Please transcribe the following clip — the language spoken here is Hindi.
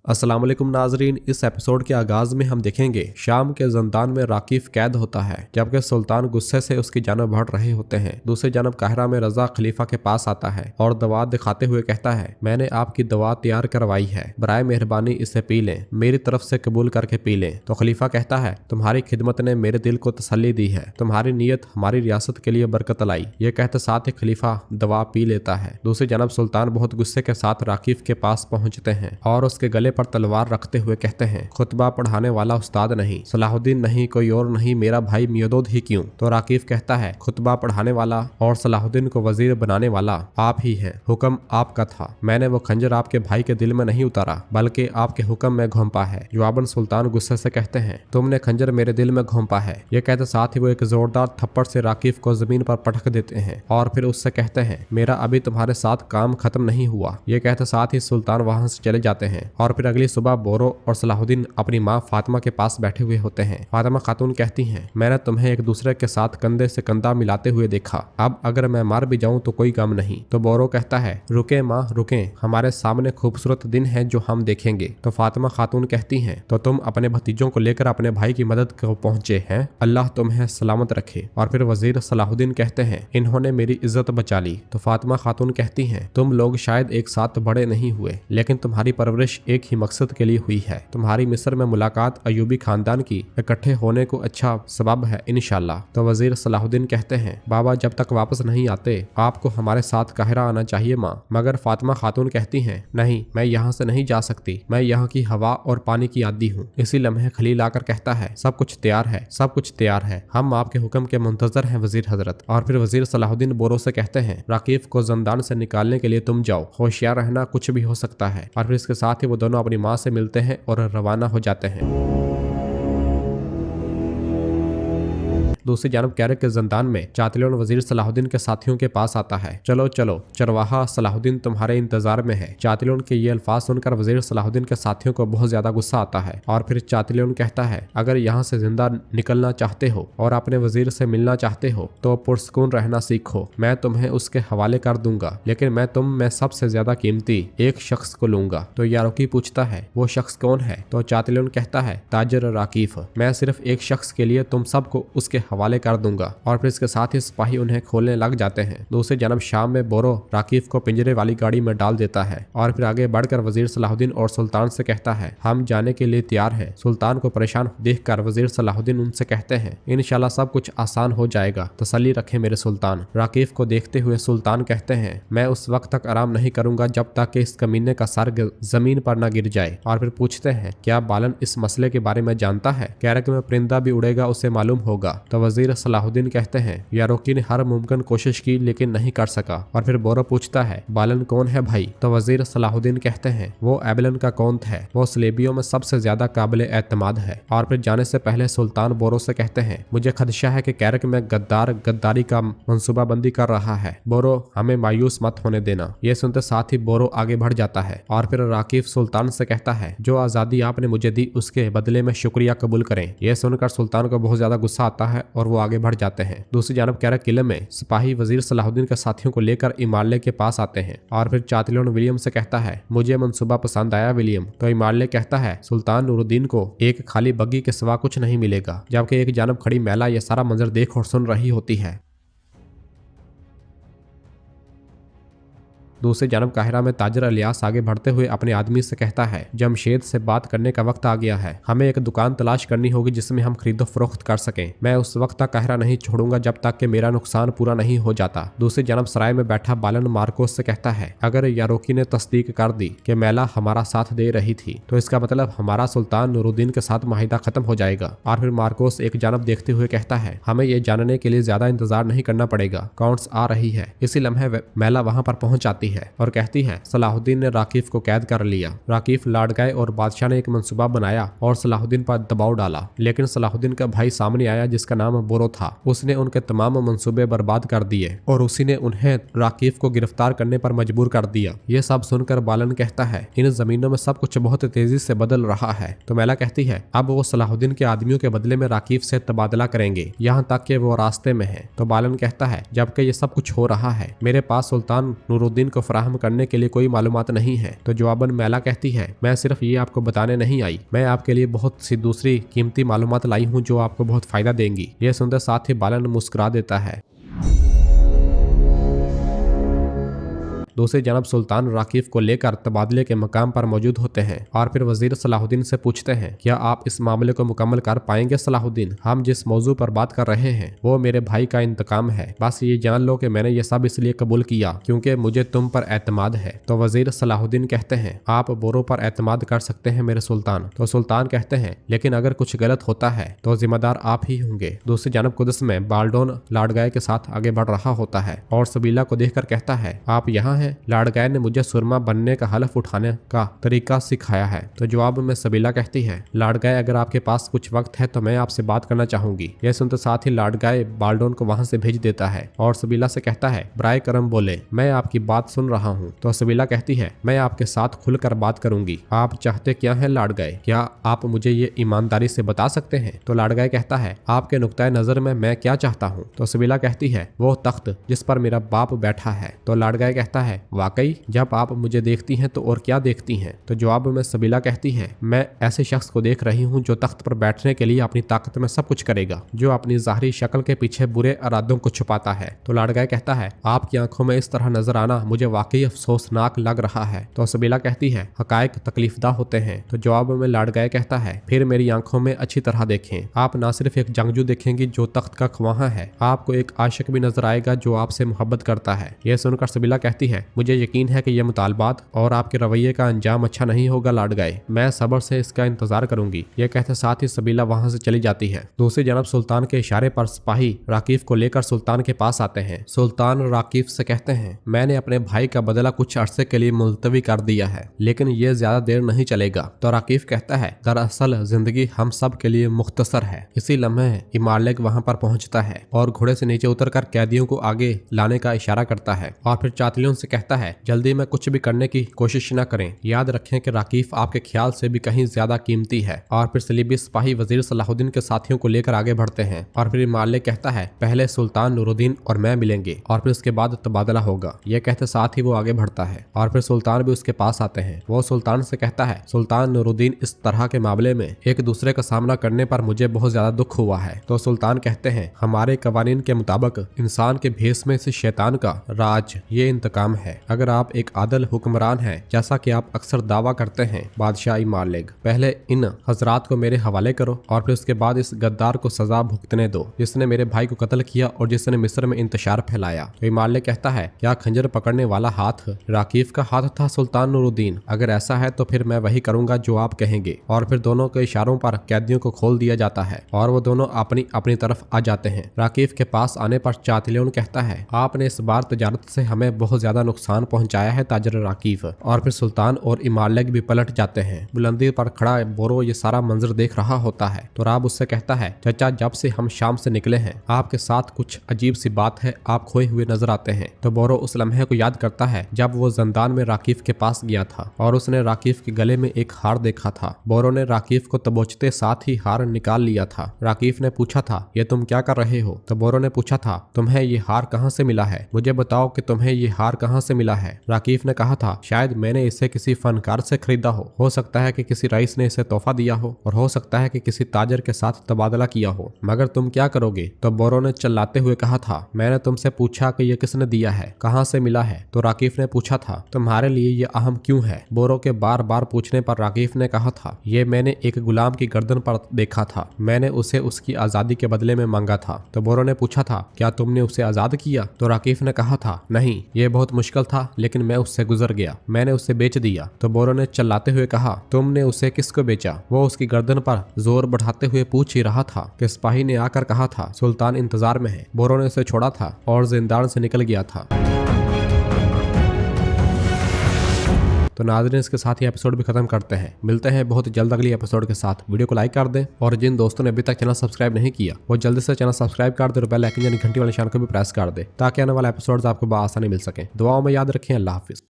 अस्सलाम वालेकुम नाजरीन, इस एपिसोड के आगाज में हम देखेंगे शाम के जंदान में राकिफ कैद होता है जबकि सुल्तान गुस्से से उसकी जानब बढ़ रहे होते हैं। दूसरी जानब काहिरा में रजा खलीफा के पास आता है और दवा दिखाते हुए कहता है, मैंने आपकी दवा तैयार करवाई है, बराए मेहरबानी इसे पी लें, मेरी तरफ से कबूल करके पी लें। तो खलीफा कहता है, तुम्हारी खिदमत ने मेरे दिल को तसल्ली दी है, तुम्हारी नीयत हमारी रियासत के लिए बरकत लाई। ये कहते साथ ही खलीफा दवा पी लेता है। दूसरी जानब सुल्तान बहुत गुस्से के साथ राकिफ के पास पहुंचते हैं और उसके गले पर तलवार रखते हुए कहते हैं, खुतबा पढ़ाने वाला उस्ताद नहीं, सलाहुद्दीन नहीं, कोई और नहीं, मेरा भाई मियोदोद ही क्यों? तो राकिफ कहता है, खुतबा पढ़ाने वाला और सलाहुद्दीन को वजीर बनाने वाला आप ही हैं, हुक्म आपका था, मैंने वो खंजर आपके भाई के दिल में नहीं उतारा बल्कि आपके हुक्म में घोंपा है। जवाबन सुल्तान गुस्से से कहते हैं, तुमने खंजर मेरे दिल में घोंपा है। ये कहते साथ ही वो एक जोरदार थप्पड़ से राकिफ को जमीन पर पटक देते हैं और फिर उससे कहते हैं, मेरा अभी तुम्हारे साथ काम खत्म नहीं हुआ। ये कहते साथ ही सुल्तान वहां से चले जाते हैं और फिर अगली सुबह बोरो और सलाहुद्दीन अपनी माँ फातिमा के पास बैठे हुए होते हैं। फातिमा खातून कहती हैं, मैंने तुम्हें एक दूसरे के साथ कंधे से कंधा मिलाते हुए देखा, अब अगर मैं मर भी जाऊं तो कोई गम नहीं। तो बोरो कहता है, रुके माँ रुके, हमारे सामने खूबसूरत दिन है जो हम देखेंगे। तो फातिमा खातून कहती हैं, तो तुम अपने भतीजों को लेकर अपने भाई की मदद को पहुंचे हैं, अल्लाह तुम्हें सलामत रखे। और फिर वजीर सलाहुद्दीन कहते हैं, इन्होंने मेरी इज्जत बचा ली। तो फातिमा खातून कहती हैं, तुम लोग शायद एक साथ बड़े नहीं हुए लेकिन तुम्हारी परवरिश एक ही मकसद के लिए हुई है। तुम्हारी मिस्र में मुलाकात अयूबी खानदान की इकट्ठे होने को अच्छा सबब है इंशाल्लाह। तो वजीर सलाहुद्दीन कहते हैं, बाबा जब तक वापस नहीं आते आपको हमारे साथ काहिरा आना चाहिए माँ। मगर फातिमा खातून कहती हैं, नहीं, मैं यहाँ से नहीं जा सकती, मैं यहाँ की हवा और पानी की आदी हूँ। इसी लम्हे खलील आकर कहता है, सब कुछ तैयार है, सब कुछ तैयार है, हम आपके हुक्म के मुंतजर हैं वजीर हजरत। और फिर वजीर सलाहुद्दीन बोरो से कहते हैं, राकिफ को जंदान से निकालने के लिए तुम जाओ, होशियार रहना, कुछ भी हो सकता है। और फिर इसके साथ ही वो दोनों अपनी माँ से मिलते हैं और रवाना हो जाते हैं। दूसरी जानब कैरक के जंदान में चातिलोन वजीर सलाहुद्दीन के साथियों के पास आता है, चलो चलो चरवाहा सलाहुद्दीन तुम्हारे इंतजार में है। चातिलोन के ये अल्फाज सुनकर वजीर सलाहुद्दीन के साथियों को बहुत ज्यादा गुस्सा आता है और फिर चातिलोन कहता है, अगर यहाँ से जिंदा निकलना चाहते हो और अपने वजीर से मिलना चाहते हो तो पुरसकून रहना सीखो, मैं तुम्हें उसके हवाले कर दूंगा, लेकिन मैं तुम में सबसे ज्यादा कीमती एक शख्स को लूंगा। तो यारोकी पूछता है, वो शख्स कौन है? तो चातिलोन कहता है, ताजर राकिफ, मैं सिर्फ एक शख्स के लिए तुम सबको उसके हवाले कर दूंगा। और फिर इसके साथ ही सिपाही उन्हें खोलने लग जाते हैं। दूसरी जानब शाम में बोरो राकिफ को पिंजरे वाली गाड़ी में डाल देता है और फिर आगे बढ़कर वजीर सलाहुद्दीन और सुल्तान से कहता है, हम जाने के लिए तैयार हैं। सुल्तान को परेशान देखकर वजीर सलाहुद्दीन उनसे कहते हैं, इंशाल्लाह सब कुछ आसान हो जाएगा, तसल्ली रखें मेरे सुल्तान। राकिफ को देखते हुए सुल्तान कहते हैं, मैं उस वक्त तक आराम नहीं करूंगा जब तक कि इस कमीने का सर जमीन पर न गिर जाए। और फिर पूछते हैं, क्या बालन इस मसले के बारे में जानता है? कैरक में परिंदा भी उड़ेगा, उसे मालूम होगा। तो वजीर सलाहुद्दीन कहते हैं, यारोकी ने हर मुमकिन कोशिश की लेकिन नहीं कर सका। और फिर बोरो पूछता है, बालन कौन है भाई? तो वजीर सलाहुद्दीन कहते हैं, वो एबलन का कौंत है, वो सलेबियों में सबसे ज्यादा काबिल एतमाद है। और फिर जाने से पहले सुल्तान बोरो से कहते हैं, मुझे खदशा है कि कैरक में गद्दार गद्दारी का मंसूबाबंदी कर रहा है, बोरो हमें मायूस मत होने देना। ये सुनते साथ ही बोरो आगे बढ़ जाता है और फिर राकिफ सुल्तान से कहता है, जो आजादी आपने मुझे दी उसके बदले में शुक्रिया कबूल करें। यह सुनकर सुल्तान को बहुत ज्यादा गुस्सा आता है और वो आगे बढ़ जाते हैं। दूसरी जानब कैरक किले में सिपाही वजीर सलाहुद्दीन के साथियों को लेकर इमारले के पास आते हैं और फिर चातिलोन विलियम से कहता है, मुझे मंसूबा पसंद आया विलियम। तो इमारले कहता है, सुल्तान नूरुद्दीन को एक खाली बग्गी के सिवा कुछ नहीं मिलेगा। जबकि एक जानब खड़ी महिला यह सारा मंजर देख और सुन रही होती है। दूसरी जानब काहिरा में ताजर इलियास आगे बढ़ते हुए अपने आदमी से कहता है, जमशेद से बात करने का वक्त आ गया है, हमें एक दुकान तलाश करनी होगी जिसमें हम खरीदो फरोख्त कर सकें। मैं उस वक्त तक काहिरा नहीं छोड़ूंगा जब तक कि मेरा नुकसान पूरा नहीं हो जाता। दूसरी जानब सराय में बैठा बालन मार्कोस से कहता है, अगर यारोकी ने तस्दीक कर दी कि मैला हमारा साथ दे रही थी तो इसका मतलब हमारा सुल्तान नूरुद्दीन के साथ माहिदा खत्म हो जाएगा। और फिर मार्कोस एक जानब देखते हुए कहता है, हमें यह जानने के लिए ज्यादा इंतजार नहीं करना पड़ेगा, काउंट्स आ रही है। इसी लम्हे मैला वहां पर पहुंच जाती है और कहती है, सलाहुद्दीन ने राकिफ को कैद कर लिया। राकिफ लाड गए और बादशाह ने एक मंसूबा बनाया और सलाहुद्दीन पर दबाव डाला, लेकिन सलाहुद्दीन का भाई सामने आया जिसका नाम बोरो था। उसने उनके तमाम मंसूबे बर्बाद कर दिए और उसी ने उन्हें राकिफ को गिरफ्तार करने पर मजबूर कर दिया। ये सब सुनकर बालन कहता है, इन जमीनों में सब कुछ बहुत तेजी से बदल रहा है। तो मैला कहती है, अब वो सलाहुद्दीन के आदमियों के बदले में राकिफ से तबादला करेंगे, यहाँ तक कि वो रास्ते में है। तो बालन कहता है, जबकि ये सब कुछ हो रहा है मेरे पास सुल्तान नूरुद्दीन को फराहम करने के लिए कोई मालूमात नहीं है। तो जवाबन मैला कहती है, मैं सिर्फ ये आपको बताने नहीं आई, मैं आपके लिए बहुत सी दूसरी कीमती मालूमात लाई हूँ जो आपको बहुत फायदा देंगी। यह सुनकर साथ ही बालन मुस्कुरा देता है। दूसरी जानब सुल्तान राकीफ को लेकर तबादले के मकाम पर मौजूद होते हैं और फिर वजीर सलाहुद्दीन से पूछते हैं, क्या आप इस मामले को मुकम्मल कर पाएंगे सलाहुद्दीन? हम जिस मौजू पर बात कर रहे हैं वो मेरे भाई का इंतकाम है। बस ये जान लो कि मैंने ये सब इसलिए कबूल किया क्योंकि मुझे तुम पर एतमाद है। तो वजीर सलाहुद्दीन कहते हैं, आप बोरो पर एतमाद कर सकते हैं मेरे सुल्तान। तो सुल्तान कहते हैं, लेकिन अगर कुछ गलत होता है तो जिम्मेदार आप ही होंगे। दूसरी जानब कुदस में बाल्डोन लाडगाय के साथ आगे बढ़ रहा होता है और सबीला को देखकर कहता है, आप यहाँ हैं? लाडगाय ने मुझे सुरमा बनने का हलफ उठाने का तरीका सिखाया है। तो जवाब में सबीला कहती है, लाडगाय अगर आपके पास कुछ वक्त है तो मैं आपसे बात करना चाहूंगी। यह सुनते साथ ही लाडगाय बाल्डोन को वहां से भेज देता है और सबीला से कहता है, बराए करम बोले, मैं आपकी बात सुन रहा हूँ। तो सबीला कहती है, मैं आपके साथ खुलकर बात करूंगी। आप चाहते क्या है लाडगाय? क्या आप मुझे ये ईमानदारी से बता सकते हैं? तो लाडगाय कहता है, आपके नुक्ता नजर में मैं क्या चाहता हूँ? तो सबीला कहती है, वो तख्त जिस पर मेरा बाप बैठा है। तो लाडगाय कहता है, वाकई जब आप मुझे देखती हैं तो और क्या देखती हैं? तो जवाब में सबीला कहती है, मैं ऐसे शख्स को देख रही हूँ जो तख्त पर बैठने के लिए अपनी ताकत में सब कुछ करेगा, जो अपनी जाहिरी शक्ल के पीछे बुरे इरादों को छुपाता है। तो लाडगाय कहता है, आपकी आंखों में इस तरह नजर आना मुझे वाकई अफसोसनाक लग रहा है। तो सबीला कहती है, हकायक तकलीफदा होते हैं। तो जवाब में लाडगाय कहता है, फिर मेरी आंखों में अच्छी तरह देखें। आप ना सिर्फ एक जंगजू देखेंगी जो तख्त का ख्वाहा है, आपको एक आशिक भी नजर आएगा जो आपसे मोहब्बत करता है। यह सुनकर सबीला कहती है, मुझे यकीन है कि यह मुतालबात और आपके रवैये का अंजाम अच्छा नहीं होगा लाडगाय, मैं सब्र से इसका इंतजार करूंगी। यह कहते साथ ही सबीला वहां से चली जाती है। दूसरी जानब सुल्तान के इशारे पर सिपाही राकीफ को लेकर सुल्तान के पास आते हैं। सुल्तान राकीफ से कहते हैं, मैंने अपने भाई का बदला कुछ अरसे के लिए मुलतवी कर दिया है, लेकिन यह ज्यादा देर नहीं चलेगा। तो राकीफ कहता है, दरअसल जिंदगी हम सब के लिए मुख्तसर है। इसी लम्हे इमारलेग वहां पर पहुंचता है और घोड़े से नीचे उतरकर कैदियों को आगे लाने का इशारा करता है और फिर चातलियों से कहता है, जल्दी में कुछ भी करने की कोशिश न करें। याद रखें कि राकीफ आपके ख्याल से भी कहीं ज्यादा कीमती है। और फिर सलीबी सिपाही वजीर सलाहुद्दीन के साथियों को लेकर आगे बढ़ते हैं और फिर मालिक कहता है, पहले सुल्तान नूरुद्दीन और मैं मिलेंगे और फिर उसके बाद तबादला होगा। यह कहते साथ ही वो आगे बढ़ता है और फिर सुल्तान भी उसके पास आते हैं। वो सुल्तान से कहता है, सुल्तान नूरुद्दीन, इस तरह के मामले में एक दूसरे का सामना करने पर मुझे बहुत ज्यादा दुख हुआ है। तो सुल्तान कहते हैं, हमारे कवानीन के मुताबिक इंसान के भेस में से शैतान का राज ये इंतकाम है। अगर आप एक आदल हुक्मरान हैं जैसा कि आप अक्सर दावा करते हैं बादशाही मालिक, पहले इन हजरात को मेरे हवाले करो और फिर उसके बाद इस गद्दार को सजा भुगतने दो जिसने मेरे भाई को कत्ल किया और जिसने मिस्र में इंतशार फैलाया। तो मालिक कहता है, क्या खंजर पकड़ने वाला हाथ राकीफ का हाथ था सुल्तान नूरुद्दीन? अगर ऐसा है तो फिर मैं वही करूंगा जो आप कहेंगे। और फिर दोनों के इशारों पर कैदियों को खोल दिया जाता है और वो दोनों अपनी अपनी तरफ आ जाते हैं। राकीफ के पास आने पर चातलियोन कहता है, आपने इस बार तजारत से हमें बहुत ज्यादा नुकसान पहुंचाया है ताजर राकीफ। और फिर सुल्तान और इमारलेग भी पलट जाते हैं। बुलंदी पर खड़ा बोरो ये सारा मंजर देख रहा होता है। तो राब उससे कहता है, चचा, जब से हम शाम से निकले हैं आपके साथ कुछ अजीब सी बात है, आप खोए हुए नजर आते हैं। तो बोरो उस लम्हे को याद करता है जब वो जंदान में राकीफ के पास गया था और उसने राकीफ के गले में एक हार देखा था। बोरो ने राकीफ को तबोचते साथ ही हार निकाल लिया था। राकीफ ने पूछा था, ये तुम क्या कर रहे हो? तो बोरो ने पूछा था, तुम्हें ये हार कहाँ से मिला है? मुझे बताओ कि तुम्हें ये हार कहाँ से मिला है? राकीफ ने कहा था, शायद मैंने इसे किसी फनकार से खरीदा हो सकता है कि किसी रईस ने इसे तोहफा दिया हो और हो सकता है कि किसी ताजर के साथ तबादला किया हो, मगर तुम क्या करोगे? तो बोरो ने चिल्लाते हुए कहा था, मैंने तुमसे पूछा कि यह किसने दिया है, कहाँ से मिला है? तो राकीफ ने पूछा था, तुम्हारे लिए ये अहम क्यों है? बोरो के बार बार पूछने पर राकीफ ने कहा था, ये मैंने एक गुलाम की गर्दन पर देखा था, मैंने उसे उसकी आजादी के बदले में मांगा था। तो बोरो ने पूछा था, क्या तुमने उसे आजाद किया? तो राकीफ ने कहा था, नहीं, ये बहुत मुश्किल था, लेकिन मैं उससे गुजर गया, मैंने उसे बेच दिया। तो बोरो ने चिल्लाते हुए कहा, तुमने उसे किसको बेचा? वो उसकी गर्दन पर जोर बढ़ाते हुए पूछ ही रहा था कि सिपाही ने आकर कहा था, सुल्तान इंतजार में है। बोरो ने उसे छोड़ा था और जिंदान से निकल गया था। तो नाज़रीन, इसके साथ ही एपिसोड भी खत्म करते हैं। मिलते हैं बहुत जल्द अगली एपिसोड के साथ। वीडियो को लाइक कर दें और जिन दोस्तों ने अभी तक चैनल सब्सक्राइब नहीं किया वो जल्दी से चैनल सब्सक्राइब कर दे और बेल आइकन यानी घंटी वाले निशान को भी प्रेस कर दे ताकि आने वाला एपिसोड्स आपको बआसानी मिल सके। दुआओं में याद रखें। अल्लाह हाफिज।